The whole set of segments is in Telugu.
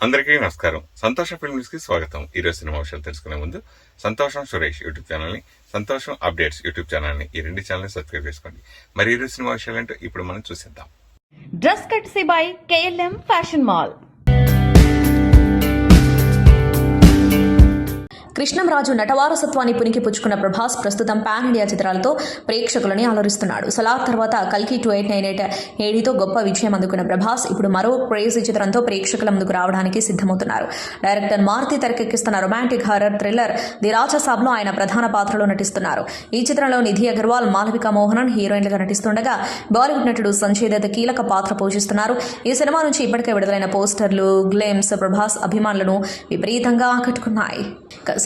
అందరికీ నమస్కారం. సంతోష ఫిల్మ్ న్యూస్ కి స్వాగతం. ఈరోజు సినిమా విషయాలు తెలుసుకునే ముందు సంతోషం సురేష్ యూట్యూబ్ ఛానల్ ని, సంతోషం అప్డేట్స్ యూట్యూబ్ ఛానల్ ని, ఈ రెండు ఛానల్ ని సబ్స్క్రైబ్ చేసుకోండి. మరి ఈరోజు సినిమా విషయాలు ఏంటో ఇప్పుడు మనం చూసేద్దాం. Dress courtesy by KLM fashion mall. Krishnamraju నటవారసత్వాన్ని పుణికిపుచ్చుకున్న ప్రభాస్ ప్రస్తుతం పాన్ ఇండియా చిత్రాలతో ప్రేక్షకులని అలరిస్తున్నాడు. సలార్ తర్వాత కల్కి 2898 ఏడితో గొప్ప విజయం అందుకున్న ప్రభాస్ ఇప్పుడు మరో క్రేజీ చిత్రంతో ప్రేక్షకుల ముందుకు రావడానికి సిద్ధమవుతున్నారు. డైరెక్టర్ మారుతి తెరకెక్కిస్తున్న రొమాంటిక్ హారర్ థ్రిల్లర్ ది రాజసాబ్లో ఆయన ప్రధాన పాత్రలో నటిస్తున్నారు. ఈ చిత్రంలో నిధి అగర్వాల్, మాలవిక మోహనన్ హీరోయిన్లుగా నటిస్తుండగా బాలీవుడ్ నటుడు సంజయ్ దత్ కీలక పాత్ర పోషిస్తున్నారు. ఈ సినిమా నుంచి ఇప్పటికే విడుదలైన పోస్టర్లు, గ్లిమ్స్ ప్రభాస్ అభిమానులను విపరీతంగా ఆకట్టుకున్నాయి.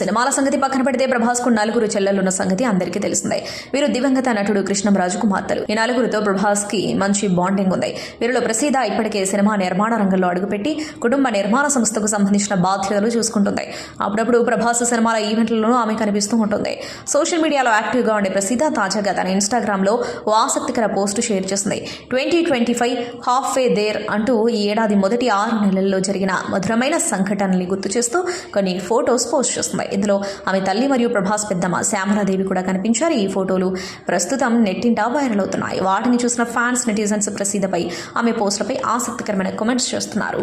సినిమాల సంగతి పక్కన పెడితే ప్రభాస్ కు 4 చెల్లెలున్న సంగతి అందరికీ తెలిసిందే. వీరు దివంగత నటుడు కృష్ణంరాజు కుమార్తెలు. ఈ 4తో ప్రభాస్ కి మంచి బాండింగ్ ఉంది. వీరిలో ప్రసీద ఇప్పటికే సినిమా నిర్మాణ రంగంలో అడుగుపెట్టి కుటుంబ నిర్మాణ సంస్థకు సంబంధించిన బాధ్యతలు చూసుకుంటుంది. అప్పుడప్పుడు ప్రభాస్ సినిమాల ఈవెంట్లలో ఆమె కనిపిస్తూ ఉంటుంది. సోషల్ మీడియాలో యాక్టివ్ గా ఉండే ప్రసీద తాజాగా తన ఇన్స్టాగ్రామ్ లో ఓ ఆసక్తికర పోస్టు షేర్ చేసింది. 2025 హాఫ్ వే దేర్ అంటూ ఈ ఏడాది మొదటి 6 నెలల్లో జరిగిన మధురమైన సంఘటనల్ని గుర్తు చేస్తూ కొన్ని ఫోటోస్ పోస్ట్ చేస్తుంది. ఇందులో ఆమె తల్లి మరియు ప్రభాస్ పెద్దమ్మ శ్యామలాదేవి కూడా కనిపించారు. ఈ ఫోటోలు ప్రస్తుతం నెట్టింటా వైరల్ అవుతున్నాయి. వాటిని చూసిన ఫ్యాన్స్, నెటిజన్స్ ప్రసీదపై ఆమె పోస్టులపై ఆసక్తికరమైన కామెంట్స్ చేస్తున్నారు.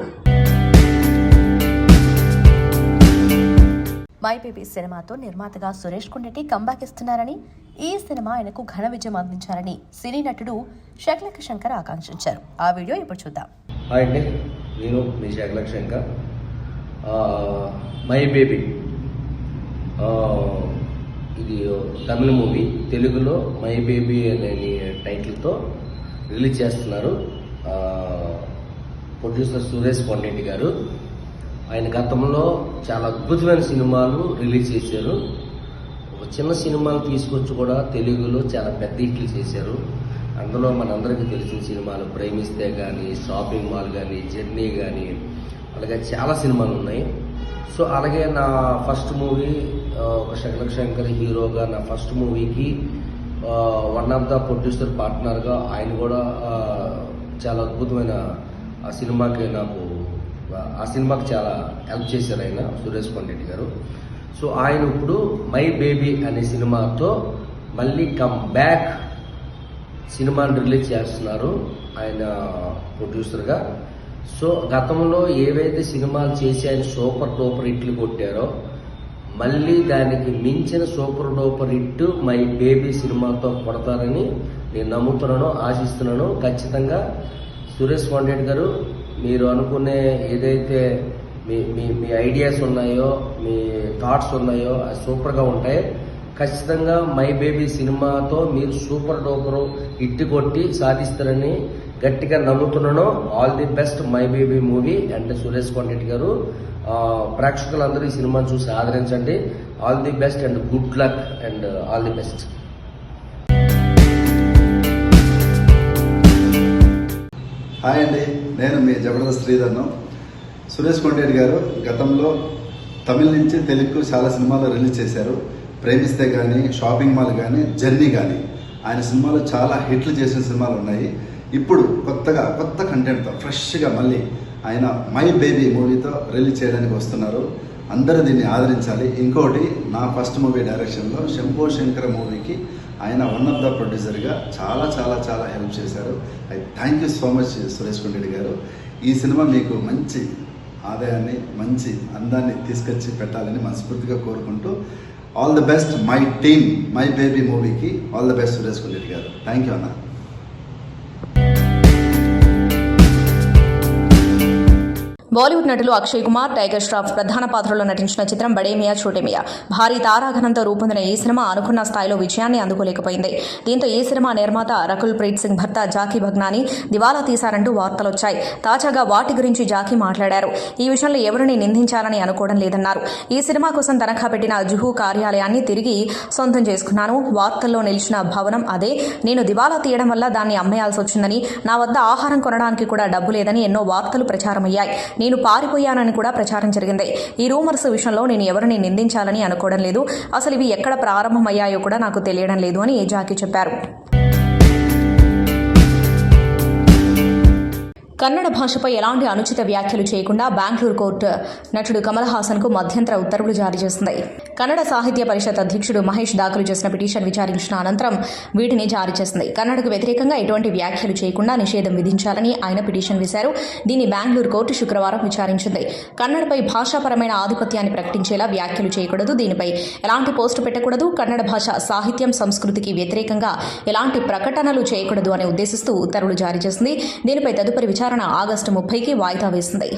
మై బేబీ సినిమాతో నిర్మాతగా సురేష్ కొండెట్టి కంబ్యాక్ ఇస్తున్నారని, ఈ సినిమా ఆయనకు ఘన విజయం అందించారని సినీ నటుడు శక్లక్ శంకర్ ఆకాంక్షించారు. ఆ వీడియో ఇప్పుడు చూద్దాం. హాయ్ అండి, నేను మీ శక్లక్ శంకర్. మై బేబీ ఇది తమిళ మూవీ, తెలుగులో మై బేబీ అనే టైటిల్తో రిలీజ్ చేస్తున్నారు. ప్రొడ్యూసర్ సురేష్ కొండెట్టి గారు. ఆయన గతంలో చాలా అద్భుతమైన సినిమాలు రిలీజ్ చేశారు. ఒక చిన్న సినిమాలు తీసుకొచ్చి కూడా తెలుగులో చాలా పెద్ద హిట్లు చేశారు. అందులో మనందరికీ తెలిసిన సినిమాలు ప్రేమిస్తే కానీ, షాపింగ్ మాల్ కానీ, జర్నీ కానీ, అలాగే చాలా సినిమాలు ఉన్నాయి. సో అలాగే నా ఫస్ట్ మూవీ శక్లక్ శంకర్ హీరోగా నా ఫస్ట్ మూవీకి వన్ ఆఫ్ ద ప్రొడ్యూసర్ పార్ట్నర్గా ఆయన కూడా చాలా అద్భుతమైన ఆ సినిమాకి చాలా హెల్ప్ చేశారు ఆయన, సురేష్ కొండెట్టి గారు. సో ఆయన ఇప్పుడు మై బేబీ అనే సినిమాతో మళ్ళీ కమ్ బ్యాక్ సినిమాని రిలీజ్ చేస్తున్నారు ఆయన ప్రొడ్యూసర్గా. సో గతంలో ఏవైతే సినిమాలు చేసి ఆయన సూపర్ డూపర్ హిట్లు కొట్టారో మళ్ళీ దానికి మించిన super duper hit my baby సినిమాతో కొడతారని నేను నమ్ముతున్నాను, ఆశిస్తున్నాను. ఖచ్చితంగా సురేష్ కొండెట్టి గారు, మీరు అనుకునే ఏదైతే మీ ఐడియాస్ ఉన్నాయో, మీ థాట్స్ ఉన్నాయో అది సూపర్గా ఉంటాయి. ఖచ్చితంగా మై బేబీ సినిమాతో మీరు సూపర్ డూపర్ హిట్ కొట్టి సాధిస్తారని గట్టిగా నమ్ముతున్నాను. All the best my baby movie and Suresh Kondetti గారు. ప్రేక్షకులందరూ ఈ సినిమాను చూసి ఆదరించండి. All the best and good luck and all the best. Hi అండి, నేను మీ జబర్దస్త్ శ్రీధర్ను. సురేష్ కొండెట్టి గారు గతంలో తమిళ నుంచి తెలుగు చాలా సినిమాలు రిలీజ్ చేశారు. ప్రేమిస్తే కానీ, షాపింగ్ మాల్ కానీ, జర్నీ కానీ, ఆయన సినిమాలు చాలా హిట్లు చేసిన సినిమాలు ఉన్నాయి. ఇప్పుడు కొత్త కంటెంట్తో ఫ్రెష్గా మళ్ళీ ఆయన మై బేబీ మూవీతో రిలీజ్ చేయడానికి వస్తున్నారు. అందరూ దీన్ని ఆదరించాలి. ఇంకోటి, నా ఫస్ట్ మూవీ డైరెక్షన్లో శంభో శంకర్ మూవీకి ఆయన వన్ ఆఫ్ ద ప్రొడ్యూసర్గా చాలా హెల్ప్ చేశారు. Thank you so much Suresh Kondetti గారు. ఈ సినిమా మీకు మంచి ఆదాయాన్ని, మంచి అందాన్ని తీసుకొచ్చి పెట్టాలని మనస్ఫూర్తిగా కోరుకుంటూ all the best my team, my baby మూవీకి all the best Suresh Kondetti గారు. థ్యాంక్ యూ అన్న. బాలీవుడ్ నటులు అక్షయ్ కుమార్, టైగర్ ష్రాఫ్ ప్రధాన పాత్రలో నటించిన చిత్రం బడే మియా చోటే మియా. భారీ తారాగణంతో రూపొందిన ఈ సినిమా అనుకున్న స్థాయిలో విజయాన్ని అందుకోలేకపోయింది. దీంతో ఈ సినిమా నిర్మాత రకుల్ ప్రీత్ సింగ్ భర్త జాకీ భగ్నాని దివాలా తీశారంటూ వార్తలొచ్చాయి. తాజాగా వాటి గురించి జాకీ మాట్లాడారు. ఈ విషయంలో ఎవరిని నిందించాలని అనుకోవడం లేదన్నారు. ఈ సినిమా కోసం తనఖా పెట్టిన జుహూ కార్యాలయాన్ని తిరిగి సొంతం చేసుకున్నాను. వార్తల్లో నిలిచిన భవనం అదే. నేను దివాలా తీయడం వల్ల దాన్ని అమ్మేయాల్సి వచ్చిందని, నా వద్ద ఆహారం కొనడానికి కూడా డబ్బు లేదని ఎన్నో వార్తలు ప్రచారమయ్యాయి. నేను పారిపోయానని కూడా ప్రచారం జరిగింది. ఈ రూమర్స్ విషయంలో నేను ఎవరిని నిందించాలని అనుకోవడం లేదు. అసలు ఇవి ఎక్కడ ప్రారంభమయ్యాయో కూడా నాకు తెలియడం లేదు అని జాకీ చెప్పారు. కన్నడ భాషపై ఎలాంటి అనుచిత వ్యాఖ్యలు చేయకుండా బెంగళూరు కోర్టు నటుడు కమల్ హాసన్కు మధ్యంతర ఉత్తర్వులు జారీ చేసింది. కన్నడ సాహిత్య పరిషత్ అధ్యక్షుడు మహేష్ దాఖలు చేసిన పిటిషన్ విచారించిన అనంతరం వీటిని జారీ చేసింది. కన్నడకు వ్యతిరేకంగా ఎటువంటి వ్యాఖ్యలు చేయకుండా నిషేధం విధించాలని ఆయన పిటిషన్ వేశారు. దీన్ని బెంగళూరు కోర్టు శుక్రవారం విచారించింది. కన్నడపై భాషాపరమైన ఆధిపత్యాన్ని ప్రకటించేలా వ్యాఖ్యలు చేయకూడదు, దీనిపై ఎలాంటి పోస్టు పెట్టకూడదు, కన్నడ భాష సాహిత్యం సంస్కృతికి వ్యతిరేకంగా ఎలాంటి ప్రకటనలు చేయకూడదు అని ఉద్దేశిస్తూ ఉత్తర్వులు జారీ చేసింది. దీనిపై తదుపరి విచారణ ఆగస్టు 30కి వాయిదా వేసింది.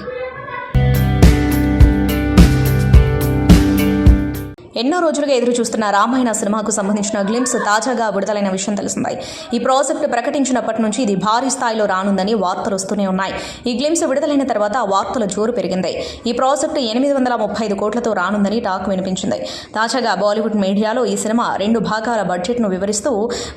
ఎన్నో రోజులుగా ఎదురు చూస్తున్న రామాయణ సినిమాకు సంబంధించిన గ్లింప్స్ తాజాగా విడుదలైన విషయం తెలిసిందే. ఈ ప్రాజెక్టు ప్రకటించినప్పటి నుంచి ఇది భారీ స్థాయిలో రానుందని వార్తలు వస్తూనే ఉన్నాయి. ఈ గ్లింప్స్ విడుదలైన తర్వాత వార్తల జోరు పెరిగింది. ఈ ప్రాజెక్టు 835 కోట్లతో రానుందని టాక్ వినిపించింది. తాజాగా బాలీవుడ్ మీడియాలో ఈ సినిమా 2 భాగాల బడ్జెట్ను వివరిస్తూ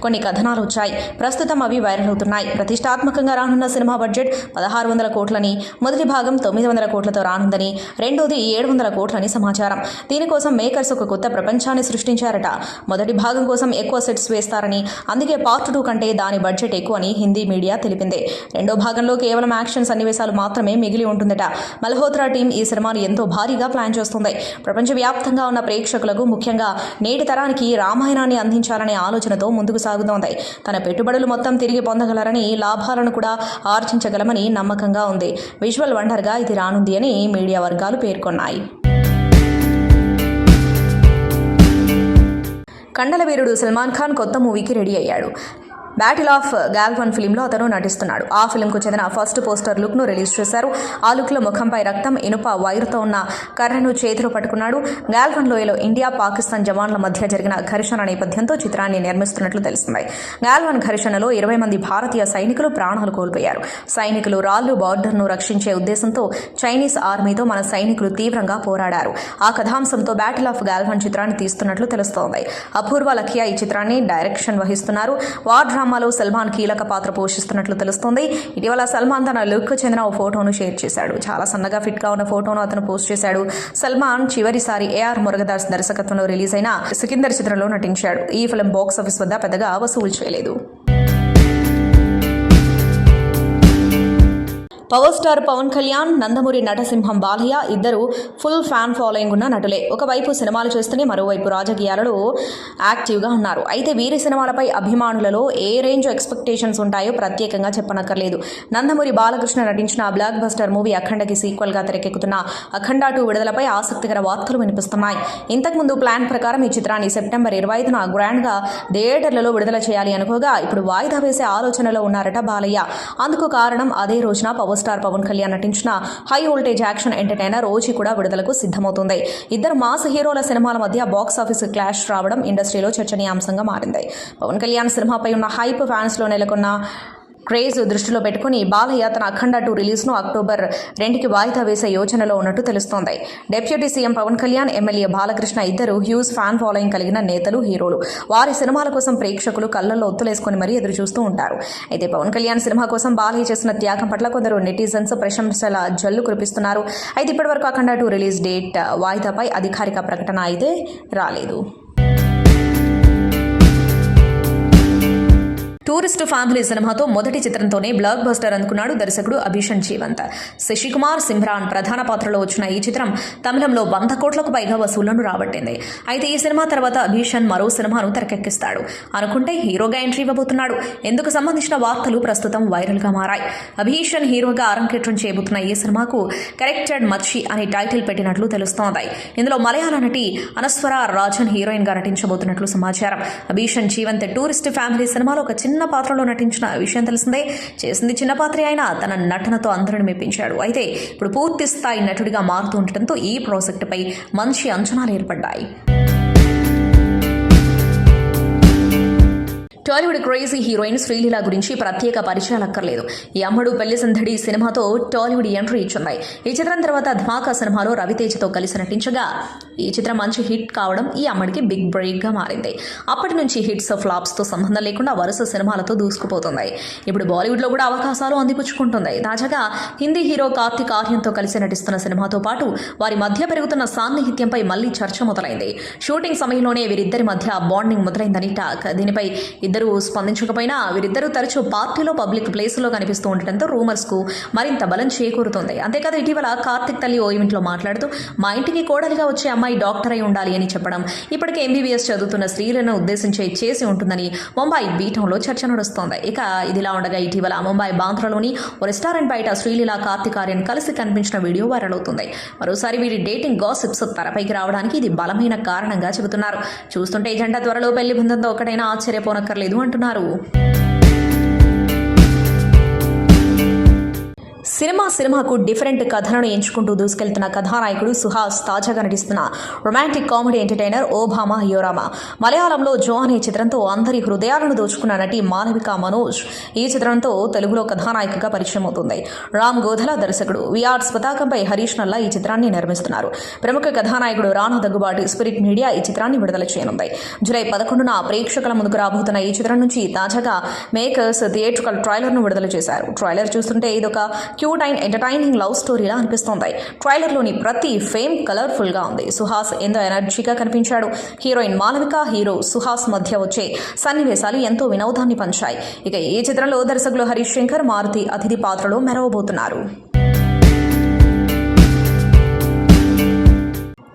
కొన్ని కథనాలు వచ్చాయి. ప్రస్తుతం అవి వైరల్ అవుతున్నాయి. ప్రతిష్టాత్మకంగా రానున్న సినిమా బడ్జెట్ 1600 కోట్లని, మొదటి భాగం 900 కోట్లతో రానుందని, రెండోది 700 కోట్లని సమాచారం. దీనికోసం మేకర్స్ ఒక కొత్త ప్రపంచాన్ని సృష్టించారట. మొదటి భాగం కోసం ఎక్కువ సెట్స్ వేస్తారని, అందుకే పార్ట్ 2 కంటే దాని బడ్జెట్ ఎక్కువ అని హిందీ మీడియా తెలిపింది. రెండో భాగంలో కేవలం యాక్షన్ సన్నివేశాలు మాత్రమే మిగిలి ఉంటుందట. మల్హోత్రా టీం ఈ సినిమాను ఎంతో భారీగా ప్లాన్ చేస్తుంది. ప్రపంచవ్యాప్తంగా ఉన్న ప్రేక్షకులకు, ముఖ్యంగా నేటి తరానికి రామాయణాన్ని అందించాలనే ఆలోచనతో ముందుకు సాగుతోంది. తన పెట్టుబడులు మొత్తం తిరిగి పొందగలరని, లాభాలను కూడా ఆర్జించగలమని నమ్మకంగా ఉంది. విజువల్ వండర్గా ఇది రానుంది అని మీడియా వర్గాలు పేర్కొన్నాయి. కండల వీరుడు సల్మాన్ ఖాన్ కొత్త మూవీకి రెడీ అయ్యాడు. బ్యాటిల్ ఆఫ్ గాల్వన్ ఫిలింలో అతను నటిస్తున్నాడు. ఆ ఫిలింకు చెందిన ఫస్ట్ పోస్టర్ లుక్ను రిలీజ్ చేశారు. ఆ లుక్లో ముఖంపై రక్తం, ఇనుప వైరుతో ఉన్న కర్రను చేతిలో పట్టుకున్నాడు. గాల్వన్ లోయలో ఇండియా, పాకిస్తాన్ జవాన్ల మధ్య జరిగిన ఘర్షణ నేపథ్యంతో చిత్రాన్ని నిర్మిస్తున్నట్లు తెలిసింది. గాల్వన్ ఘర్షణలో 20 మంది భారతీయ సైనికులు ప్రాణాలు కోల్పోయారు. సైనికులు రాళ్లు బార్డర్ను రక్షించే ఉద్దేశంతో చైనీస్ ఆర్మీతో మన సైనికులు తీవ్రంగా పోరాడారు. ఆ కథాంశంతో బ్యాటిల్ ఆఫ్ గాల్వన్ చిత్రాన్ని తీస్తున్నట్లు తెలుస్తోంది. అపూర్వ లఖియా ఈ చిత్రాన్ని డైరెక్షన్ వహిస్తున్నారు. వార్ డ్రామాలో సల్మాన్ కీలక పాత్ర పోషిస్తున్నట్లు తెలుస్తోంది. ఇటీవల సల్మాన్ తన లుక్ చెందిన ఓ ఫోటోను షేర్ చేశాడు. చాలా సన్నగా ఫిట్ గా ఉన్న ఫోటోను అతను పోస్ట్ చేశాడు. సల్మాన్ చివరిసారి AR మురుగదాస్ దర్శకత్వంలో రిలీజ్ అయిన సికిందర్ చిత్రంలో నటించాడు. ఈ ఫిల్మ్ బాక్స్ ఆఫీస్ వద్ద పెద్దగా వసూలు చేయలేదు. పవర్ స్టార్ పవన్ కళ్యాణ్, నందమూరి నటసింహం బాలయ్య ఇద్దరు ఫుల్ ఫ్యాన్ ఫాలోయింగ్ ఉన్న నటులే. ఒకవైపు సినిమాలు చేస్తూనే మరోవైపు రాజకీయాలలో యాక్టివ్గా ఉన్నారు. అయితే వీరి సినిమాలపై అభిమానులలో ఏ రేంజ్ ఎక్స్పెక్టేషన్స్ ఉంటాయో ప్రత్యేకంగా చెప్పనక్కర్లేదు. నందమూరి బాలకృష్ణ నటించిన బ్లాక్ బస్టర్ మూవీ అఖండకి సీక్వెల్గా తెరకెక్కుతున్న అఖండ 2 విడుదలపై ఆసక్తికర వార్తలు వినిపిస్తున్నాయి. ఇంతకుముందు ప్లాన్ ప్రకారం ఈ చిత్రాన్ని సెప్టెంబర్ 25న గ్రాండ్గా థియేటర్లలో విడుదల చేయాలి అనుకోగా ఇప్పుడు వాయిదా వేసే ఆలోచనలో ఉన్నారట బాలయ్య. అందుకు కారణం అదే రోజున పవర్ స్టార్ పవన్ కళ్యాణ్ నటించిన high voltage action entertainer OG కూడా విడుదలకు సిద్ధమవుతుంది. ఇద్దరు మాస్ హీరోల సినిమాల మధ్య బాక్స్ ఆఫీస్ క్లాష్ రావడం ఇండస్ట్రీలో చర్చనీయాంశంగా మారింది. పవన్ కళ్యాణ్ సినిమాపై ఉన్న హైప్, ఫ్యాన్స్ లో నెలకొన్న క్రేజ్ దృష్టిలో పెట్టుకుని బాలయ్య తన అఖండ 2 రిలీజ్ను అక్టోబర్ 2కి వాయిదా వేసే యోచనలో ఉన్నట్టు తెలుస్తోంది. Deputy CM Pawan Kalyan, MLA Balakrishna ఇద్దరు హ్యూజ్ ఫ్యాన్ ఫాలోయింగ్ కలిగిన నేతలు, హీరోలు. వారి సినిమాల కోసం ప్రేక్షకులు కళ్ళల్లో ఒత్తులేసుకుని మరీ ఎదురు చూస్తూ ఉంటారు. అయితే పవన్ కళ్యాణ్ సినిమా కోసం బాలయ్య చేసిన త్యాగం పట్ల కొందరు నెటిజన్స్ ప్రశంసల జల్లు కురిపిస్తున్నారు. అయితే ఇప్పటివరకు అఖండ 2 రిలీజ్ డేట్ వాయిదాపై అధికారిక ప్రకటన అయితే రాలేదు. టూరిస్ట్ ఫ్యామిలీ సినిమాతో మొదటి చిత్రంతోనే బ్లాక్ బస్టర్ అందుకున్నాడు దర్శకుడు అభిషన్ జీవంత్. శశికుమార్, సిమ్రాన్ ప్రధాన పాత్రలో వచ్చిన ఈ చిత్రం తమిళంలో 100 కోట్లకు పైగా వసూళ్లను రాబట్టింది. అయితే ఈ సినిమా తర్వాత అభిషన్ మరో సినిమాను తెరకెక్కిస్తాడు అనుకుంటే హీరోగా ఎంట్రీ ఇవ్వబోతున్నాడు. ఇందుకు సంబంధించిన వార్తలు ప్రస్తుతం వైరల్గా మారాయి. అభిషన్ హీరోగా అరంగేట్రం చేయబోతున్న ఈ సినిమాకు కరెక్టెడ్ మచ్చి అనే టైటిల్ పెట్టినట్లు తెలుస్తోంది. ఇందులో మలయాళ నటి అనస్వర రాజన్ హీరోయిన్ గా నటించబోతున్నట్లు సమాచారం. అభిషన్ జీవంత్ టూరిస్ట్ ఫ్యామిలీ సినిమాలో ఒక చిన్న పాత్రలో నటించిన విషయం తెలిసిందే. చేసింది చిన్న పాత్రే అయినా తన నటనతో అందరిని మెప్పించాడు. అయితే ఇప్పుడు పూర్తి స్థాయి నటుడిగా మారుతూ ఉండటంతో ఈ ప్రాజెక్టుపై మంచి అంచనాలు ఏర్పడ్డాయి. టాలీవుడ్ క్రేజీ హీరోయిన్ శ్రీలీల గురించి ప్రత్యేక పరిచయాలు అక్కర్లేదు. ఈ అమ్మడు పెళ్లి సందడి సినిమాతో టాలీవుడ్ ఎంట్రీ ఇచ్చింది. ఈ చిత్రం తర్వాత ధమాకా సినిమాలో రవితేజతో కలిసి నటించగా ఈ చిత్రం మంచి హిట్ కావడం ఈ అమ్మడికి బిగ్ బ్రేక్ గా మారింది. అప్పటి నుంచి హిట్స్, ఫ్లాప్స్ తో సంబంధం లేకుండా వరుస సినిమాలతో దూసుకుపోతుంది. ఇప్పుడు బాలీవుడ్ లో కూడా అవకాశాలు అందిపుచ్చుకుంటుంది. తాజాగా హిందీ హీరో కార్తిక్ ఆర్యన్తో కలిసి నటిస్తున్న సినిమాతో పాటు వారి మధ్య పెరుగుతున్న సాన్నిహిత్యంపై మళ్లీ చర్చ మొదలైంది. షూటింగ్ సమయంలోనే వీరిద్దరి మధ్య బాండింగ్ మొదలైందని టాక్. దీనిపై ఇద్దరు స్పందించకపోయినా వీరిద్దరూ తరచూ పార్టీలో పబ్లిక్ ప్లేసుల్లో కనిపిస్తూ ఉండటంతో రూమర్స్కు మరింత బలం చేకూరుతోంది. అంతేకాదు ఇటీవల కార్తిక్ తల్లి ఓ ఈవెంట్లో మాట్లాడుతూ మా ఇంటికి కోడలిగా వచ్చే అమ్మాయి డాక్టర్ అయి ఉండాలి అని చెప్పడం, ఇప్పటికే MBBS చదువుతున్న స్త్రీలను ఉద్దేశించి చేసి ఉంటుందని ముంబై బీటంలో చర్చ నడుస్తోంది. ఇక ఇదిలా ఉండగా ఇటీవల ముంబై బాంద్రాలోని ఓ రెస్టారెంట్ బయట శ్రీలీల కార్తిక్ ఆర్యన్ కలిసి కనిపించిన వీడియో వైరల్ అవుతుంది. మరోసారి వీరి డేటింగ్ గాసిప్స్ తెరపైకి రావడానికి ఇది బలమైన కారణంగా చెబుతున్నారు. చూస్తుంటే ఈ జంట త్వరలో పెళ్లి బంధంతో ఒకటైనా ఆశ్చర్యపోనక్కర్లేదు అంటున్నారు. సినిమాకు డిఫరెంట్ కథలను ఎంచుకుంటూ దూసుకెళ్తున్న కథానాయకుడు సుహాస్ తాజాగా నటిస్తున్న రొమాంటిక్ కామెడీ ఎంటర్టైనర్ ఓ భామ యోరామా. మలయాళంలో జో అనే చిత్రంతో అందరి హృదయాలను దోచుకున్న నటి మాలవిక మనోజ్ ఈ చిత్రంతో తెలుగులో కథానాయికగా పరిచయం అవుతుంది. రామ్ గోధల దర్శకుడు. విఆర్స్ పతాకంపై హరీష్ నల్లా ఈ చిత్రాన్ని నిర్మిస్తున్నారు. ప్రముఖ కథానాయకుడు రానా దగ్గుబాటి స్పిరిట్ మీడియా ఈ చిత్రాన్ని విడుదల చేయనుంది. జూలై 11న ప్రేక్షకుల ముందుకు రాబోతున్న ఈ చిత్రం నుంచి తాజాగా మేకర్స్ థియేట్రికల్ ట్రైలర్ను విడుదల చేశారు. ట్రైలర్ చూస్తుంటే ఇదొక క్యూట్ అండ్ ఎంటర్టైనింగ్ లవ్ స్టోరీలా అనిపిస్తోంది. ట్రైలర్లోని ప్రతి ఫ్రేమ్ కలర్ఫుల్ గా ఉంది. సుహాస్ ఎంతో ఎనర్జీగా కనిపించాడు. హీరోయిన్ మాలవిక, హీరో సుహాస్ మధ్య వచ్చే సన్నివేశాలు ఎంతో వినోదాన్ని పంచాయి. ఇక ఈ చిత్రంలో దర్శకులు హరీష్ శంకర్, మారుతి అతిథి పాత్రలో మెరవబోతున్నారు.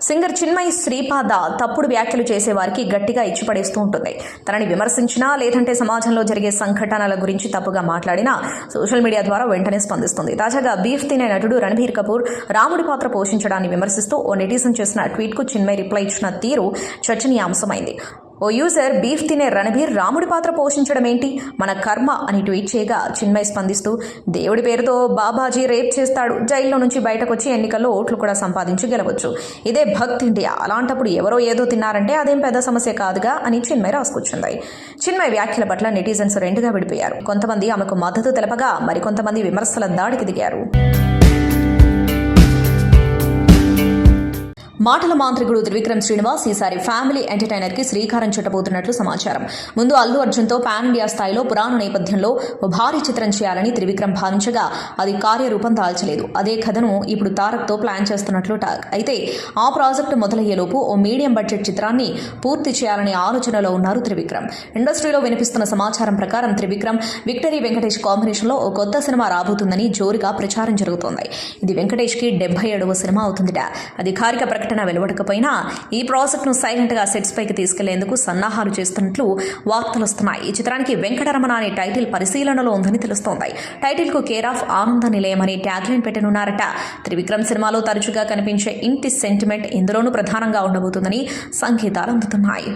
సింగర్ చిన్మయి శ్రీపాద తప్పుడు వ్యాఖ్యలు చేసే వారికి గట్టిగా ఇచ్చిపడేస్తూ ఉంటుంది. తనని విమర్శించినా లేదంటే సమాజంలో జరిగే సంఘటనల గురించి తప్పుగా మాట్లాడినా సోషల్ మీడియా ద్వారా వెంటనే స్పందిస్తుంది. తాజాగా బీఫ్ తినే నటుడు రణబీర్ కపూర్ రాముడి పాత్ర పోషించడాన్ని విమర్శిస్తూ ఓ నెటిజన్ చేసిన ట్వీట్కు చిన్మయి రిప్లై ఇచ్చిన తీరు చర్చనీయాంశమైంది. ఓ యూజర్ బీఫ్ తినే రణబీర్ రాముడి పాత్ర పోషించడం ఏంటి, మన కర్మ అని ట్వీట్ చేయగా చిన్మయి స్పందిస్తూ దేవుడి పేరుతో బాబాజీ రేప్ చేస్తాడు, జైల్లో నుంచి బయటకు వచ్చి ఎన్నికల్లో ఓట్లు కూడా సంపాదించి గెలవచ్చు, ఇదే భక్త్ ఇండియా, అలాంటప్పుడు ఎవరో ఏదో తిన్నారంటే అదేం పెద్ద సమస్య కాదుగా అని చిన్మయి రాసుకొచ్చింది. చిన్మయి వ్యాఖ్యల పట్ల నెటిజన్స్ రెండుగా విడిపోయారు. కొంతమంది ఆమెకు మద్దతు తెలపగా మరికొంతమంది విమర్శల దాడికి దిగారు. మాటల మాంత్రికుడు త్రివిక్రమ్ శ్రీనివాస్ ఈసారి ఫ్యామిలీ ఎంటర్టైనర్ కి శ్రీకారం చుట్టబోతున్నట్లు సమాచారం. ముందు అల్లు అర్జున్తో పాన్ ఇండియా స్థాయిలో పురాణ నేపథ్యంలో ఓ భారీ చిత్రం చేయాలని త్రివిక్రమ్ భావించగా అది కార్యరూపం దాల్చలేదు. అదే కథను ఇప్పుడు తారక్తో ప్లాన్ చేస్తున్నట్లు టాక్. అయితే ఆ ప్రాజెక్టు మొదలయ్యేలోపు ఓ మీడియం బడ్జెట్ చిత్రాన్ని పూర్తి చేయాలనే ఆలోచనలో ఉన్నారు త్రివిక్రమ్. ఇండస్ట్రీలో వినిపిస్తున్న సమాచారం ప్రకారం త్రివిక్రమ్, విక్టరీ వెంకటేష్ కాంబినేషన్లో ఓ కొత్త సినిమా రాబోతుందని జోరుగా ప్రచారం జరుగుతోంది. ఇది వెంకటేష్ కి 77వ సినిమా అవుతుందిట. అధికారిక ప్రకటన వెలువడకపోయినా ఈ ప్రాజెక్టును సైలెంట్ గా సెట్స్ పైకి తీసుకెళ్లేందుకు సన్నాహాలు చేస్తున్నట్లు వార్తలు వస్తున్నాయి. ఈ చిత్రానికి వెంకటరమణ అనే టైటిల్ పరిశీలనలో ఉందని తెలుస్తోంది. టైటిల్ కు కేర్ ఆఫ్ ఆనంద నిలయం అనే ట్యాగ్ లైన్ పెట్టనున్నారట. త్రివిక్రమ్ సినిమాలో తరచుగా కనిపించే ఇంటి సెంటిమెంట్ ఇందులోనూ ప్రధానంగా ఉండబోతుందని సంకేతాలు అందుతున్నాయి.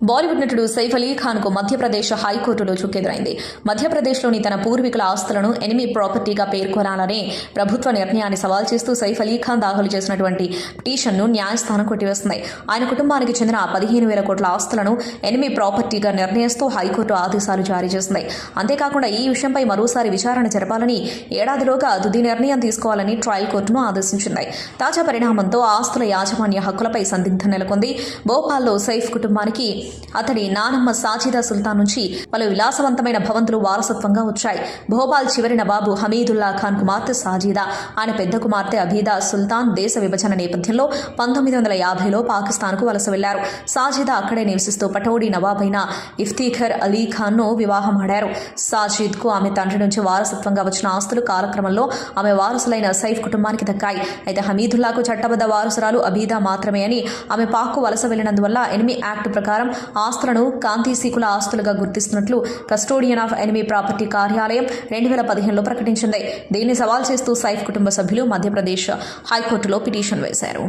బాలీవుడ్ నటుడు సైఫ్ అలీ ఖాన్ కు మధ్యప్రదేశ్ హైకోర్టులో చుక్కెదురైంది. మధ్యప్రదేశ్లోని తన పూర్వీకుల ఆస్తులను ఎనిమీ ప్రాపర్టీగా పేర్కొనాలనే ప్రభుత్వ నిర్ణయాన్ని సవాల్ చేస్తూ సైఫ్ అలీ ఖాన్ దాఖలు చేసినటువంటి పిటిషన్ను న్యాయస్థానం కొట్టివేస్తుంది. ఆయన కుటుంబానికి చెందిన 15,000 కోట్ల ఆస్తులను ఎనిమీ ప్రాపర్టీగా నిర్ణయిస్తూ హైకోర్టు ఆదేశాలు జారీ చేసింది. అంతేకాకుండా ఈ విషయంపై మరోసారి విచారణ జరపాలని, ఏడాదిలోగా తుది నిర్ణయం తీసుకోవాలని ట్రయల్ కోర్టును ఆదేశించింది. తాజా పరిణామంతో ఆస్తుల యాజమాన్య హక్కులపై సందిగ్ధం నెలకొంది. భోపాల్లో సైఫ్ కుటుంబానికి అతడి నానమ్మ సాజిదా సుల్తాన్ నుంచి పలు విలాసవంతమైన భవంతులు వారసత్వంగా వచ్చాయి. భోపాల్ చివరి నవాబు హమీదుల్లా ఖాన్ కుమార్తె సాజిదా, ఆయన పెద్ద కుమార్తె అబీదా సుల్తాన్ దేశ విభజన నేపథ్యంలో 1950లో పాకిస్తాన్కు వలస వెళ్లారు. సాజిదా అక్కడే నివసిస్తూ పటౌడీ నవాబ్ అయిన ఇఫ్తిఖర్ అలీ ఖాన్ను వివాహమాడారు. సాజిద్కు ఆమె తండ్రి నుంచి వారసత్వంగా వచ్చిన ఆస్తులు కాలక్రమంలో ఆమె వారసులైన సైఫ్ కుటుంబానికి దక్కాయి. అయితే హమీదుల్లాకు చట్టబద్ధ వారసురాలు అబీదా మాత్రమే అని, ఆమె పాక్కు వలస వెళ్లినందువల్ల ఎనిమీ యాక్ట్ ప్రకారం ఆస్తులను కాంతీసీకుల ఆస్తులుగా గుర్తిస్తున్నట్లు కస్టోడియన్ ఆఫ్ ఎనిమీ ప్రాపర్టీ కార్యాలయం 2015లో ప్రకటించింది. దీన్ని సవాల్ చేస్తూ సైఫ్ కుటుంబ సభ్యులు మధ్యప్రదేశ్ హైకోర్టులో పిటిషన్ వేశారు.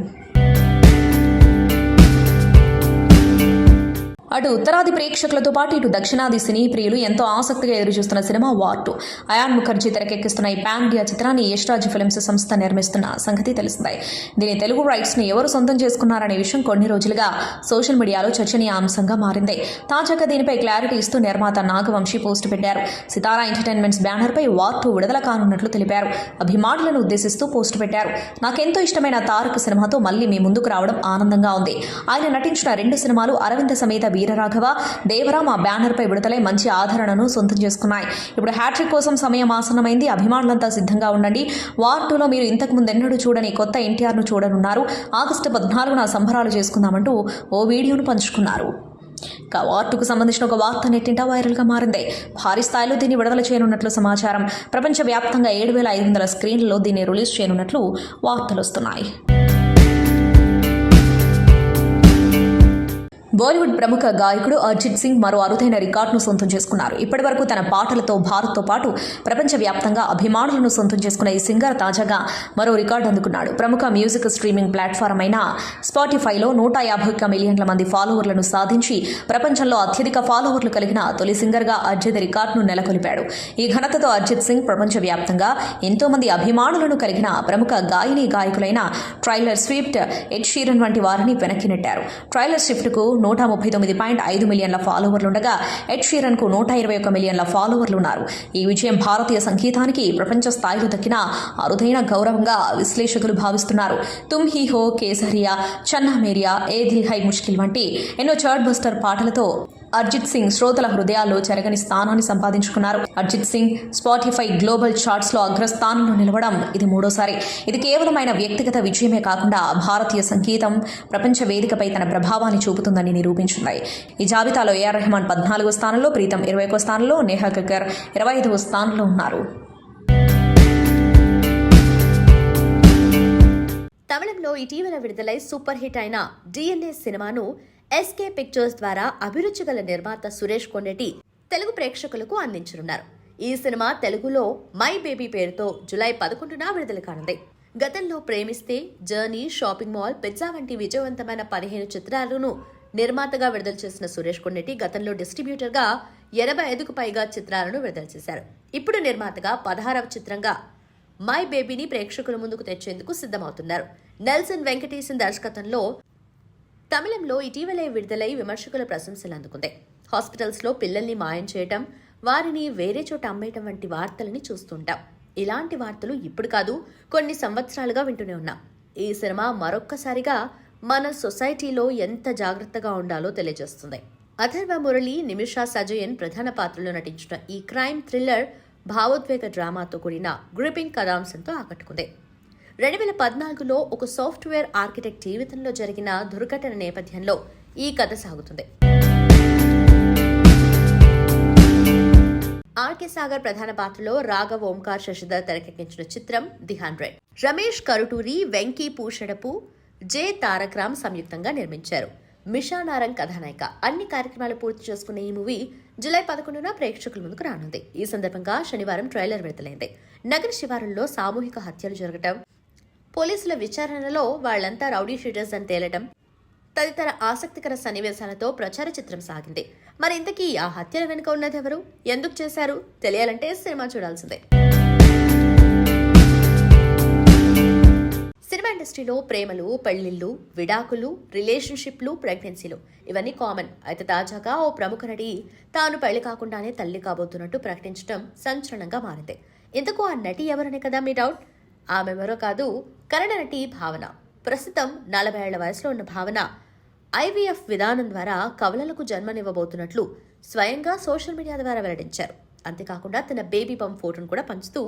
అటు ఉత్తరాది ప్రేక్షకులతో పాటు ఇటు దక్షిణాది సినీ ప్రియులు ఎంతో ఆసక్తిగా ఎదురుచూస్తున్న సినిమా వార్ 2. అయాన్ ముఖర్జీ తెరకెక్కిస్తున్న ఈ పాన్ ఇండియా చిత్రాన్ని యష్రాజ్ ఫిల్మ్స్ సంస్థ నిర్మిస్తున్న సంగతి తెలిసిందే. దీని తెలుగు రైట్స్ ని ఎవరు సొంతం చేసుకున్నారనే విషయం కొన్ని రోజులుగా సోషల్ మీడియాలో చర్చనీయాంశంగా మారింది. తాజాగా దీనిపై క్లారిటీ ఇస్తూ నిర్మాత నాగవంశీ పోస్ట్ పెట్టారు. సితారా ఎంటర్టైన్మెంట్స్ బ్యానర్ పై వార్ 2 విడుదల కానున్నట్లు తెలిపారు. అభిమానులను ఉద్దేశిస్తూ పోస్ట్ పెట్టారు. నాకెంతో ఇష్టమైన తారక్ సినిమాతో మళ్లీ మీ ముందుకు రావడం ఆనందంగా ఉంది. ఆయన నటించిన 2 సినిమాలు అరవింద సమేత వీరరాఘవ, దేవరామ బ్యానర్పై విడుదలై మంచి ఆదరణను సొంతం చేసుకున్నాయి. ఇప్పుడు హ్యాట్రిక్ కోసం సమయం ఆసన్నమైంది. అభిమానులంతా సిద్ధంగా ఉండండి. వార్ 2లో మీరు ఇంతకు ముందెన్నడూ చూడని కొత్త ఎన్టీఆర్ను చూడనున్నారు. ఆగస్టు 14న సంబరాలు చేసుకుందామంటూ ఓ వీడియోను పంచుకున్నారు. వార్ 2కు సంబంధించిన ఒక వార్త నెట్టింట వైరల్గా మారింది. భారీ స్థాయిలో దీన్ని విడుదల చేయనున్నట్లు సమాచారం. ప్రపంచవ్యాప్తంగా 7,500 స్క్రీన్లలో దీన్ని రిలీజ్ చేయనున్నట్లు వార్తలు వస్తున్నాయి. బాలీవుడ్ ప్రముఖ గాయకుడు అర్జిత్ సింగ్ మరో అరుదైన రికార్డును సొంతం చేసుకున్నారు. ఇప్పటివరకు తన పాటలతో భారత్తో పాటు ప్రపంచవ్యాప్తంగా అభిమానులను సొంతం చేసుకున్న ఈ సింగర్ తాజాగా మరో రికార్డు అందుకున్నాడు. ప్రముఖ మ్యూజిక్ స్ట్రీమింగ్ ప్లాట్ఫామ్ అయిన స్పాటిఫైలో 151 మిలియన్ల మంది ఫాలోవర్లను సాధించి ప్రపంచంలో అత్యధిక ఫాలోవర్లు కలిగిన తొలి సింగర్గా అర్జిత్ రికార్డును నెలకొల్పాడు. ఈ ఘనతతో అర్జిత్ సింగ్ ప్రపంచవ్యాప్తంగా ఎంతో మంది అభిమానులను కలిగిన ప్రముఖ గాయకులైన ట్రైలర్ స్విఫ్ట్, ఎడ్ షీరన్ వంటి వారిని వెనక్కి నెట్టారు. ట్రైలర్ స్విఫ్ట్కు 139.5 మిలియన్ల ఫాలోవర్లుండగా ఎడ్ షీరన్కు 121 మిలియన్ల ఫాలోవర్లు ఉన్నారు. ఈ విజయం భారతీయ సంగీతానికి ప్రపంచ స్థాయిలో దక్కిన అరుదైన గౌరవంగా విశ్లేషకులు భావిస్తున్నారు. తుమ్ హీ హో, కేసరియా, చన్నా మేరియా, ఏ దిల్ హై ముష్కిల్ వంటి ఎన్నో చార్ట్ బస్టర్ పాటలతో అర్జిత్ సింగ్ శ్రోతల హృదయాల్లో చెరగని స్థానాన్ని సంపాదించుకున్నారు. అర్జిత్ సింగ్ స్పాటిఫై గ్లోబల్ చార్ట్స్లో అగ్రస్థానంలో నిలవడం ఇది మూడోసారి. ఇది కేవలం ఆయన వ్యక్తిగత విజయమే కాకుండా భారతీయ సంగీతం ప్రపంచ వేదికపై తన ప్రభావాన్ని చూపుతుందని నిరూపించింది. ఈ జాబితాలో ఏఆర్ రెహమాన్ 14వ స్థానంలో, ప్రీతం 21వ స్థానంలో, నేహా కక్కర్ 25వ స్థానంలో ఉన్నారు. తమిళంలో ఇటీవల విడుదలై సూపర్ హిట్ అయిన DNA సినిమాను ఎస్కే పిక్చర్స్ ద్వారా అభిరుచి గల నిర్మాత సురేష్ కొండెటి తెలుగు ప్రేక్షకులకు అందించనున్నారు. ఈ సినిమా తెలుగులో మై బేబీ పేరుతో జూలై 11న విడుదల కానుంది. గతంలో ప్రేమిస్తే, జర్నీ, షాపింగ్ మాల్, పిజ్జా వంటి విజయవంతమైన 15 చిత్రాలను నిర్మాతగా విడుదల చేసిన సురేష్ కొండెటి గతంలో డిస్ట్రిబ్యూటర్గా 85కు పైగా చిత్రాలను విడుదల చేశారు. ఇప్పుడు నిర్మాతగా 16వ చిత్రంగా మై బేబీని ప్రేక్షకుల ముందుకు తెచ్చేందుకు సిద్ధమవుతున్నారు. నెల్సన్ వెంకటేశన్ దర్శకత్వంలో తమిళంలో ఇటీవలే విడుదలై విమర్శకుల ప్రశంసలు అందుకుంది. హాస్పిటల్స్లో పిల్లల్ని మాయం చేయటం, వారిని వేరే చోట అమ్మేయటం వంటి వార్తలని చూస్తుంటాం. ఇలాంటి వార్తలు ఇప్పుడు కాదు, కొన్ని సంవత్సరాలుగా వింటూనే ఉన్నాం. ఈ సినిమా మరొక్కసారిగా మన సొసైటీలో ఎంత జాగ్రత్తగా ఉండాలో తెలియజేస్తుంది. అథర్వ మురళి, నిమిషా సజయన్ ప్రధాన పాత్రలో నటించిన ఈ క్రైమ్ థ్రిల్లర్ భావోద్వేగ డ్రామాతో కూడిన గ్రిపింగ్ కథాంశంతో ఆకట్టుకుంది. 2014లో ఒక సాఫ్ట్వేర్ ఆర్కిటెక్ట్ జీవితంలో జరిగిన దుర్ఘటన నేపథ్యంలో ఈ కథ సాగుతుంది. ఆర్కే సాగర్ ప్రధాన పాత్రలో రాఘవ్ ఓంకార్ శశిధర్ తెరకెక్కించిన చిత్రం ది 100. రమేష్ కరుటూరి, వెంకీ పూషడపు, జె తారక్ రామ్ సంయుక్తంగా నిర్మించారు. మిషా నారంగ్ కథానాయిక. అన్ని కార్యక్రమాలు పూర్తి చేసుకున్న ఈ మూవీ జూలై 11న ప్రేక్షకుల ముందుకు రానుంది. ఈ సందర్భంగా శనివారం ట్రైలర్ విడుదలైంది. నగర శివారుల్లో సామూహిక హత్యలు జరగటం, పోలీసుల విచారణలో వాళ్లంతా రౌడీ షీటర్స్ అని తేలటం తదితర ఆసక్తికర సన్నివేశాలతో ప్రచార చిత్రం సాగింది. మరి ఇంతకీ ఆ హత్యల వెనుక ఉన్నది ఎవరు, ఎందుకు చేశారు తెలియాలంటే సినిమా చూడాల్సిందే. సినిమా ఇండస్ట్రీలో ప్రేమలు, పెళ్లిళ్లు, విడాకులు, రిలేషన్షిప్లు, ప్రెగ్నెన్సీలు ఇవన్నీ కామన్. అయితే తాజాగా ఓ ప్రముఖ నటి తాను పెళ్లి కాకుండానే తల్లి కాబోతున్నట్టు ప్రకటించడం సంచలనంగా మారింది. ఇంతకు ఆ నటి ఎవరనే కదా మీ డౌట్? ఆమె మరో కాదు, కన్నడ నటి భావన. ప్రస్తుతం 40 ఏళ్ల వయసులో ఉన్న భావన IVF విధానం ద్వారా కవలలకు జన్మనివ్వబోతున్నట్లు స్వయంగా సోషల్ మీడియా ద్వారా వెల్లడించారు. అంతేకాకుండా తన బేబీ బంప్ ఫోటోను కూడా పంచుతూ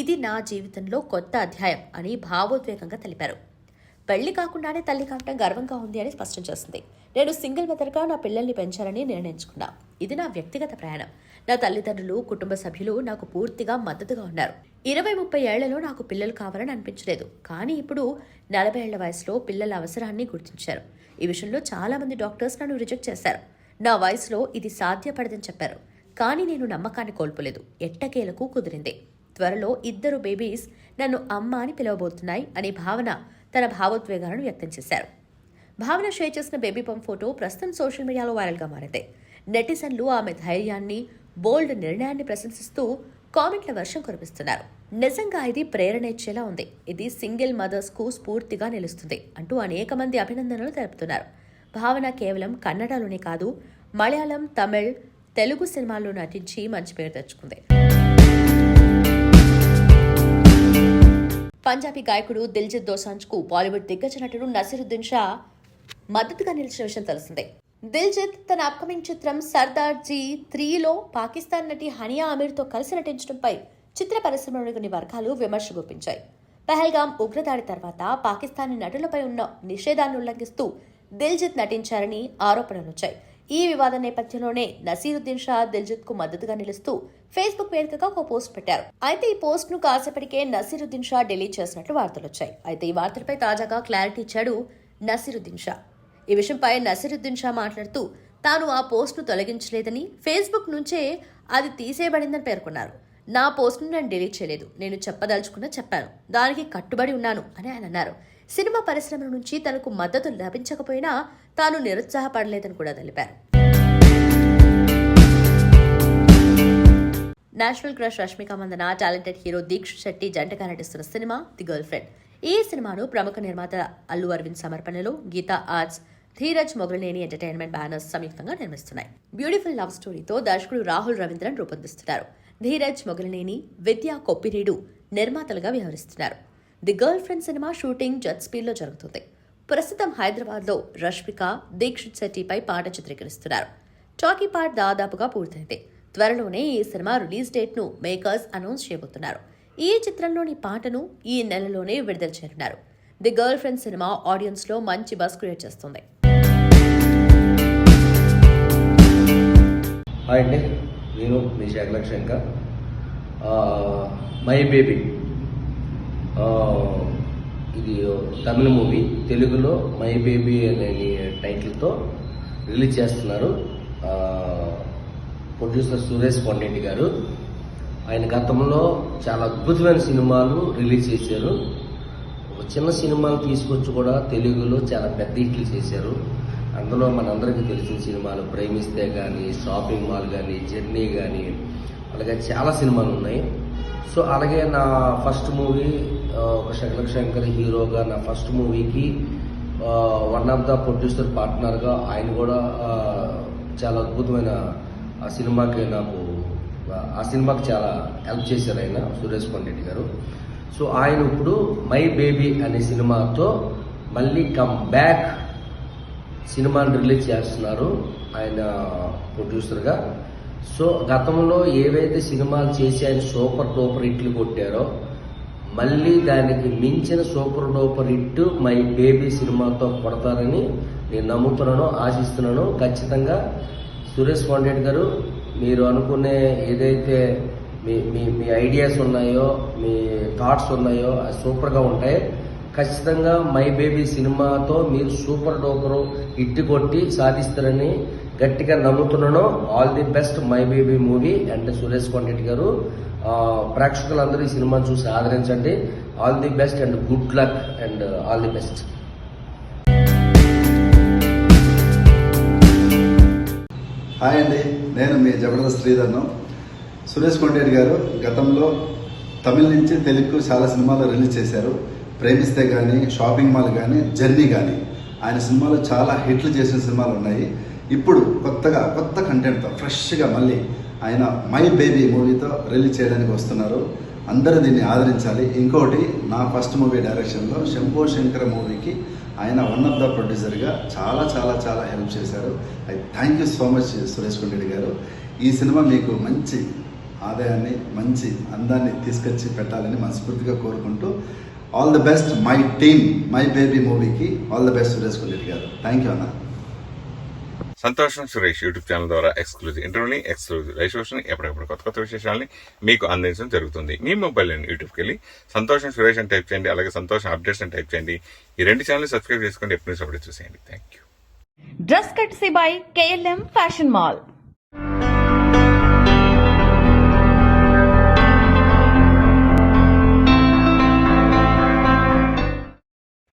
ఇది నా జీవితంలో కొత్త అధ్యాయం అని భావోద్వేగంగా తెలిపారు. పెళ్లి కాకుండానే తల్లి కావటం గర్వంగా ఉంది అని స్పష్టం చేసింది. నేను సింగిల్ మదర్గా నా పిల్లల్ని పెంచాలని నిర్ణయించుకున్నా. ఇది నా వ్యక్తిగత ప్రయాణం. నా తల్లిదండ్రులు, కుటుంబ సభ్యులు నాకు పూర్తిగా మద్దతుగా ఉన్నారు. 20-30 ఏళ్లలో నాకు పిల్లలు కావాలని అనిపించలేదు. కానీ ఇప్పుడు 40 ఏళ్ల వయసులో పిల్లల అవసరాన్ని గుర్తించారు. ఈ విషయంలో చాలా మంది డాక్టర్స్ నన్ను రిజెక్ట్ చేశారు. నా వయసులో ఇది సాధ్యపడదని చెప్పారు. కానీ నేను నమ్మకాన్ని కోల్పోలేదు. ఎట్టకేలకు కుదిరింది. త్వరలో 2 బేబీస్ నన్ను అమ్మ అని పిలవబోతున్నాయి అని భావన తన భావోద్వేగాలను వ్యక్తం చేశారు. భావన షేర్ చేసిన బేబీ పంప్ ఫోటో ప్రస్తుతం సోషల్ మీడియాలో వైరల్గా మారింది. నెటిజన్లు ఆమె ధైర్యాన్ని, బోల్డ్ నిర్ణయాన్ని ప్రశంసిస్తూ కామెంట్ల వర్షం కురిపిస్తున్నారు. నిజంగా ఇది ప్రేరణ ఇచ్చేలా ఉంది. ఇది సింగిల్ మదర్స్ కు స్ఫూర్తిగా నిలుస్తుంది అంటూ అనేక మంది అభినందనలు తెలుపుతున్నారు. భావన కేవలం కన్నడలోనే కాదు, మలయాళం, తమిళ్, తెలుగు సినిమాల్లో నటించి మంచి పేరు తెచ్చుకుంది. పంజాబీ గాయకుడు దిల్జిత్ దోసాంజ్కు బాలీవుడ్ దిగ్గజ నటుడు నసీరుద్దీన్ షా మద్దతుగా నిలిచిన విషయం తెలిసిందే. దిల్జిత్ తన అప్కమింగ్ చిత్రం సర్దార్ జీ 3లో పాకిస్తాన్ నటి హనియా అమీర్తో కలిసి నటించడంపై చిత్ర పరిశ్రమలోని కొన్ని వర్గాలు విమర్శ గుప్పించాయి. పహల్గాం ఉగ్రదాడి తర్వాత పాకిస్తానీ నటులపై ఉన్న నిషేధాన్ని ఉల్లంఘిస్తూ దిల్జిత్ నటించారని ఆరోపణలు వచ్చాయి. ఈ వివాదం నేపథ్యంలోనే నసీరుద్దీన్ షా దిల్జిత్ కు మద్దతుగా నిలుస్తూ ఫేస్బుక్ వేదికగా ఒక పోస్ట్ పెట్టారు. అయితే ఈ పోస్ట్ ను కాసేపటికే నసీరుద్దీన్ షా డిలీట్ చేసినట్లు వార్తలు వచ్చాయి. అయితే ఈ వార్తలపై తాజాగా క్లారిటీ ఇచ్చాడు నసీరుద్దీన్ షా. ఈ విషయంపై నసీరుద్దీన్ షా మాట్లాడుతూ తాను ఆ పోస్ట్ను తొలగించలేదని, ఫేస్బుక్ నుంచే అది తీసేయబడిందని పేర్కొన్నారు. నా పోస్ట్ను నేను డిలీట్ చేయలేదు, నేను చెప్పాను, దానికి కట్టుబడి ఉన్నాను అని ఆయన అన్నారు. సినిమా పరిశ్రమ నుంచి తనకు మద్దతు లభించకపోయినా తాను నిరుత్సాహపడలేదని కూడా తెలిపారు. National crush Rashmika Mandanna talented hero Dheekshith Shetty జంటగా నటిస్తున్న సినిమా ది గర్ల్ ఫ్రెండ్. ఈ సినిమాను ప్రముఖ నిర్మాత అల్లు అరవింద్ సమర్పణలో గీతా ఆర్ట్స్, ధీరజ్ మొగలినేని ఎంటర్టైన్మెంట్ బ్యానర్స్ సంయుక్తంగా నిర్మిస్తున్నాయి. బ్యూటిఫుల్ లవ్ స్టోరీతో దర్శకుడు రాహుల్ రవీంద్రన్ రూపొందిస్తున్నారు. ధీరజ్ మొగలినేని, విద్యా కొప్పిరీడు నిర్మాతలుగా వ్యవహరిస్తున్నారు. The girl friend cinema shooting jet స్పీడ్లో జరుగుతుంది. ప్రస్తుతం హైదరాబాద్లో రష్మిక, దీక్షిత్ శెట్టిపై పాట చిత్రీకరిస్తున్నారు. టాకీ పార్ట్ దాదాపుగా పూర్తయింది. త్వరలోనే ఈ సినిమా రిలీజ్ డేట్ను మేకర్స్ అనౌన్స్ చేయబోతున్నారు. ఈ చిత్రంలోని పాటను ఈ నెలలోనే విడుదల చేయనున్నారు. ది గర్ల్ ఫ్రెండ్ సినిమా ఆడియన్స్లో మంచి బజ్ క్రియేట్ చేస్తుంది. హాయ్ అండి, నేను మీ శేఖర్ శంకర్. మై బేబీ ఇది తమిళ మూవీ, తెలుగులో మై బేబీ అనే టైటిల్తో రిలీజ్ చేస్తున్నారు. ప్రొడ్యూసర్ సురేష్ కొండెట్టి గారు. ఆయన గతంలో చాలా అద్భుతమైన సినిమాలు రిలీజ్ చేశారు. ఒక చిన్న సినిమాలు తీసుకొచ్చి కూడా తెలుగులో చాలా పెద్ద హిట్లు చేశారు. అందులో మనందరికీ తెలిసిన సినిమాలు ప్రేమిస్తే కానీ, షాపింగ్ మాల్ కానీ, జర్నీ కానీ, అలాగే చాలా సినిమాలు ఉన్నాయి. సో అలాగే నా ఫస్ట్ మూవీ ఒక శేఖర్ శంకర్ హీరోగా నా ఫస్ట్ మూవీకి వన్ ఆఫ్ ద ప్రొడ్యూసర్ పార్ట్నర్గా ఆయన కూడా చాలా అద్భుతమైన ఆ సినిమాకి చాలా హెల్ప్ చేశారు ఆయన, సురేష్ కొండెట్టి గారు. సో ఆయన ఇప్పుడు మై బేబీ అనే సినిమాతో మళ్ళీ కమ్ బ్యాక్ సినిమాని రిలీజ్ చేస్తున్నారు ఆయన ప్రొడ్యూసర్గా. సో గతంలో ఏవైతే సినిమాలు చేసి ఆయన సూపర్ డూపర్ హిట్లు కొట్టారో మళ్ళీ దానికి మించిన super duper hit my baby సినిమాతో కొడతారని నేను నమ్ముతున్నాను, ఆశిస్తున్నాను. ఖచ్చితంగా సురేష్ కొండెట్టి గారు, మీరు అనుకునే ఏదైతే మీ ఐడియాస్ ఉన్నాయో, మీ థాట్స్ ఉన్నాయో అది సూపర్గా ఉంటాయి. ఖచ్చితంగా మై బేబీ సినిమాతో మీరు సూపర్ డూపర్ హిట్ కొట్టి సాధిస్తారని గట్టిగా నమ్ముతున్నాను. All the best my baby movie and Suresh Kondetti గారు. ప్రేక్షకులందరూ ఈ సినిమాను చూసి ఆదరించండి. All the best and good luck and all the best. Hi అండి, నేను మీ జబర్దస్త్ శ్రీధర్ను. సురేష్ కొండేటి గారు గతంలో తమిళ నుంచి తెలుగు చాలా సినిమాలు రిలీజ్ చేశారు. ప్రేమిస్తే కానీ, షాపింగ్ మాల్ కానీ, జర్నీ కానీ, ఆయన సినిమాలు చాలా హిట్లు చేసిన సినిమాలు ఉన్నాయి. ఇప్పుడు కొత్త కంటెంట్తో ఫ్రెష్గా మళ్ళీ ఆయన మై బేబీ మూవీతో రిలీజ్ చేయడానికి వస్తున్నారు. అందరూ దీన్ని ఆదరించాలి. ఇంకోటి, నా ఫస్ట్ మూవీ డైరెక్షన్లో శంభో శంకర మూవీకి ఆయన వన్ ఆఫ్ ద ప్రొడ్యూసర్గా చాలా చాలా చాలా హెల్ప్ చేశారు. Thank you so much Suresh Kondetti గారు. ఈ సినిమా మీకు మంచి ఆదాయాన్ని, మంచి అందాన్ని తీసుకొచ్చి పెట్టాలని మనస్ఫూర్తిగా కోరుకుంటూ all the best my team, my baby మూవీకి all the best Suresh Kondetti గారు. థ్యాంక్ యూ అన్న. సంతోషం సురేష్ యూట్యూబ్ ఛానల్ ద్వారా ఎక్స్క్లూజివ్ ఇంటర్వ్యూని, ఎక్స్క్లూజివ్ లైవ్ షోస్ని, ఎప్పటికప్పుడు కొత్త విశేషాలని మీకు అందించడం జరుగుతుంది. మీ మొబైల్ యూట్యూబ్కి వెళ్ళి సంతోషం సురేష్ అని టైప్ చేయండి, అలాగే సంతోషం అప్డేట్స్ అని టైప్ చేయండి. ఈ రెండు ఛానల్ సబ్స్క్రైబ్ చేసుకోండి, ఎప్పుడు అప్డేట్ చూసేయండి. Thank you. Dress courtesy by KLM fashion mall.